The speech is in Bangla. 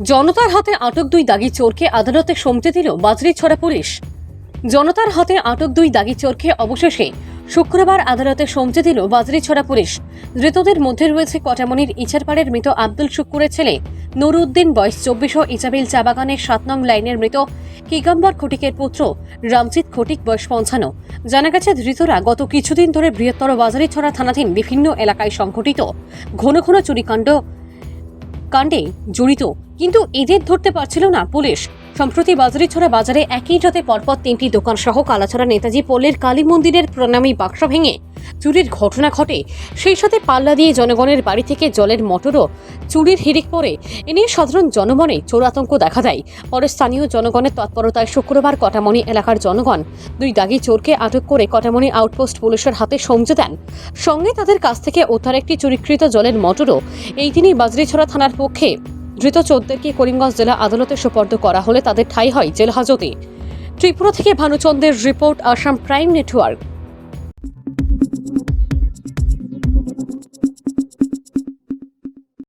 জনতার হাতে আটক দুই দাগি চোরকে আদালতে সমতে দিল বাজরিছড়া পুলিশ। জনতার হাতে আটক দুই দাগি চোরকে অবশেষে শুক্রবার আদালতে সমতে দিল বাজরিছড়া পুলিশ। ধৃতদের মধ্যে রয়েছে কটামনির ইচারপাড়ের মৃত আব্দুল শুক্কুরের ছেলে নুরউদ্দিন বয়স 24 ও ইচাবিল চা বাগানের 7 নং লাইনের মৃত কিগম্বর খটিকের পুত্র রামজিৎ খটিক বয়স 55। জানা গেছে ধৃতরা গত কিছুদিন ধরে বৃহত্তর বাজরিছড়া থানাধীন বিভিন্ন এলাকায় সংঘটিত ঘন ঘন কাণ্ডে জড়িত, কিন্তু এদের ধরতে পারছিল না পুলিশ। সম্প্রতি বাজরিছড়া বাজারে একই রাতে পরপর 3টি দোকান সহ কালাছড়া নেতাজি পল্লীর কালী মন্দিরের প্রণামী বাক্স ভেঙে চুরির ঘটনা ঘটে। সেই সাথে পাল্লা দিয়ে জনগণের বাড়ি থেকে জলের মোটরও চুরির হিড়িক পড়ে। এ নিয়ে সাধারণ জনমনে চোর আতঙ্ক দেখা দেয়। পরে স্থানীয় জনগণের তৎপরতায় শুক্রবার কটামনি এলাকার জনগণ দুই দাগি চোরকে আটক করে কটামনি আউটপোস্ট পুলিশের হাতে সমঝে দেন। সঙ্গে তাদের কাছ থেকে উদ্ধার একটি চুরিকৃত জলের মোটরও। এই দিনই বাজরিছড়া থানার পক্ষে ধৃত চোরদেরকে করিমগঞ্জ জেলা আদালতে সোপর্দ করা হলে তাদের ঠাঁই হয় জেল হাজতে। ত্রিপুরা থেকে ভানুচন্দ্রের রিপোর্ট, আসাম প্রাইম নেটওয়ার্ক।